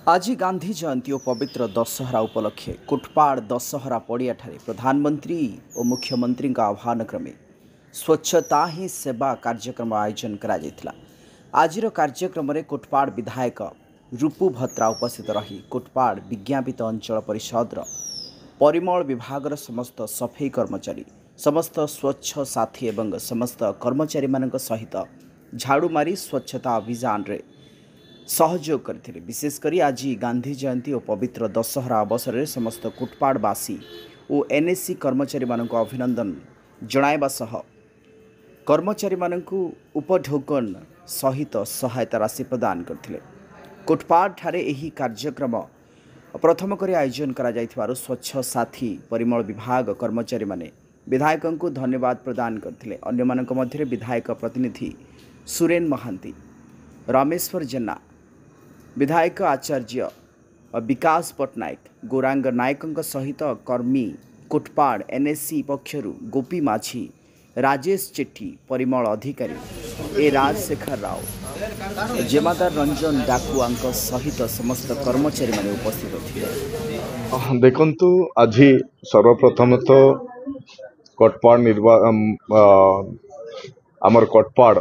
आज गांधी जयंती और पवित्र दशहरा उपलक्षे कुटपाड़ दशहरा पड़िया प्रधानमंत्री और मुख्यमंत्री आह्वान क्रमे स्वच्छता ही सेवा कार्यक्रम आयोजन करा आज कार्यक्रम में कुटपाड़ विधायक रूपू भत्रा उपस्थित रही कुटपाड़ विज्ञापित अंचल परिषद परिमल विभाग समस्त सफाई कर्मचारी समस्त स्वच्छ साथी एवं समस्त कर्मचारी मान सहित झाड़ू मारी स्वच्छता अभियान रे सहयोग करथिले। विशेषकर आज गांधी जयंती और पवित्र दशहरा अवसर में समस्त कुटपाड़वासी और एनएससी कर्मचारी मानक अभिनंदन जणाइबा सह कर्मचारी मानक उपढोकन सहित सहायता राशि प्रदान करथिले। कुटपाड़ ठारे एही कार्यक्रम प्रथम करी आयोजन करा जायथिबारु स्वच्छ साथी परिमल विभाग कर्मचारी माने विधायक को धन्यवाद प्रदान करथिले। अन्य मानक मध्य विधायक प्रतिनिधि सुरेन महांती, रामेश्वर जेना, विधायक आचार्य विकास पट्टनायक, गौरांग नायक सहित कर्मी कुटपाड़ एनएससी पक्षरु गोपी माझी, राजेश चेट्टी, परिमल अधिकारी ए राजशेखर राव, जमादार रंजन डाकुआ सहित समस्त कर्मचारी माने उपस्थित थे। देखंतु आज सर्वप्रथम तो कटपाड़ आमर कटपाड़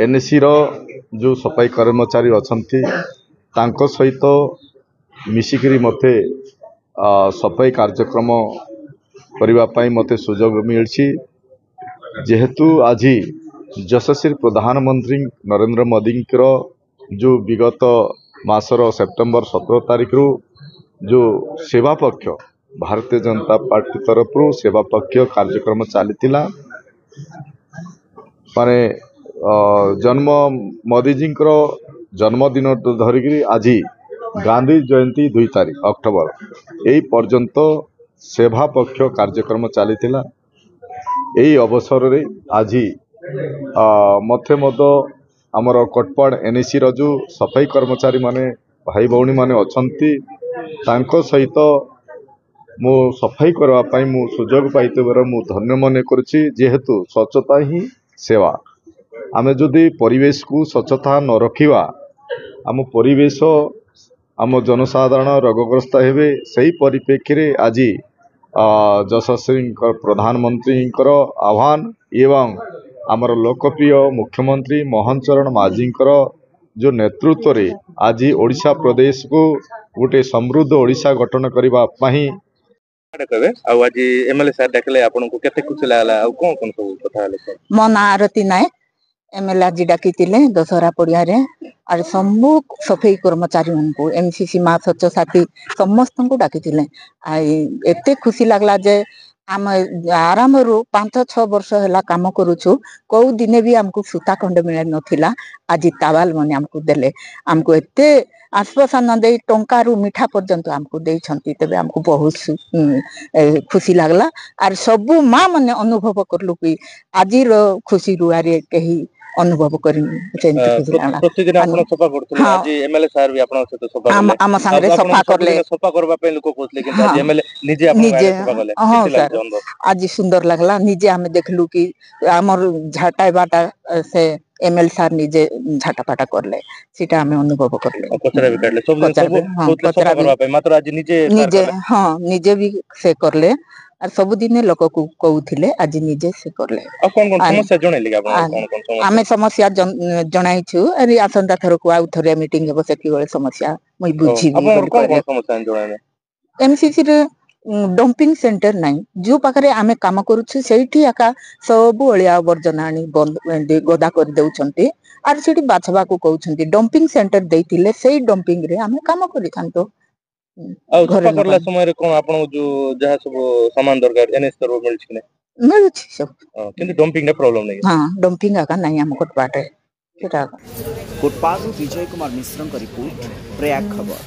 एनएससी रो जो सफाई कर्मचारी अछंती तांको सहित मिसिकरी मते सफाई कार्यक्रम करिबा पई मते सुजोग मिलछि। जेहेतु आज यशस्वी प्रधानमंत्री नरेंद्र मोदी जो विगत मासर सेप्टेम्बर 17 तारिख रु जो सेवा पक्ष भारतीय जनता पार्टी तरफ सेवा पक्ष कार्यक्रम चलीथिला माने जन्म मोदी जी जन्मदिन धरिक आज गांधी जयंती 2 तारिख अक्टोबर यही पर्यंत सेवा पक्ष कार्यक्रम चलीथिला। यही अवसर रे आज मथे मद आमर कटपाड़ एनएससी रो जो सफाई कर्मचारी माने भाई भौणी माने अछंती तांको सहित मो सफाई करबा पई मु सुजोग पाइतबर मु धन्य मन करछि। जेहेतु स्वच्छता ही सेवा आमे जदि परिवेश को स्वच्छता न रखिवा आम परिवेश आम जनसाधारण रोगग्रस्त हेबे। सही परिप्रेक्षी रे आज यशस्वी प्रधानमंत्री आह्वान एवं आमर लोकप्रिय मुख्यमंत्री मोहन चरण माझी जो नेतृत्व रे आज ओडिशा प्रदेश को गोटे समृद्ध ओडिशा गठन करबा पई आज एमएलए सर देखले आपन को केते खुशी लागला आ कोन कोन सब कथा हले मो ना आरती नायक एमएलए जी डाकितिले दशहरा पड़िया रे और सम्मुख सफाई कर्मचारी मानकू एमसीसी मा स्वच्छ साथी समस्त को डाकितिले। एते खुशी लागला जे आम आराम रु 5-6 वर्ष हैला काम करूछु को दिने भी हमको सूता खंड मिल नथिला। आज तावाल मने हमको देले हमको एते आश्वासन दे टंका रु मिठा पर्यंत हमको दे छंती तबे हमको बहुत खुशी लागला। और सबु माँ मने अनुभव करलु कि आज रो खुशी रुआरे कही अनुभव करिन सेंती खुशी लागला। प्रतिदिन आपण सफा करथले आज एमएलए सर भी आपण सहित सफा करले हम संगे सफा करले सफा करबा पे लोक कहले कि आज एमएलए निजे आपण सफा करले। हां सर आज सुंदर लागला। निजे हम देखलु कि हमर झाटा बाटा से एमएल सर निजे झाटा पाटा करले सीटा हमें अनुभव करले। कचरा भी काटले सब सफा करबा पे मात्र आज निजे हां निजे भी से करले और सब दिन लोक को कहउथिले आज निजे से करले। आ कोन कोन समस्या जणैले कि आपण कोन कोन समस्या हमें समस्या जणाइछु। अरे आसंता थरो को आउ थरे मीटिंग हेबो सेति बेले समस्या मई बुझी आपण कोन कोन समस्या जणाइले एमसीसी रे डंपिंग सेंटर नहीं जो पाखरे आमे काम करूछु सेठी आका सब ओळिया वर्जनानी गदा कर देउछंती आर सेठी बाछबा को कहउछंती डंपिंग सेंटर देइतिले सेही डंपिंग रे आमे काम करि थांतो। आ सफा करला समय रे कोन आपण जो जहा सब सामान दरकार एनएस तरव मिलछि कि नै मिलछि सब किंतु डंपिंग रे प्रॉब्लम नै। हां डंपिंग आका नहीं हम कोटपाट रे सेटा कोटपाड़ विजय कुमार मिश्र का रिपोर्ट प्रयाग खबर।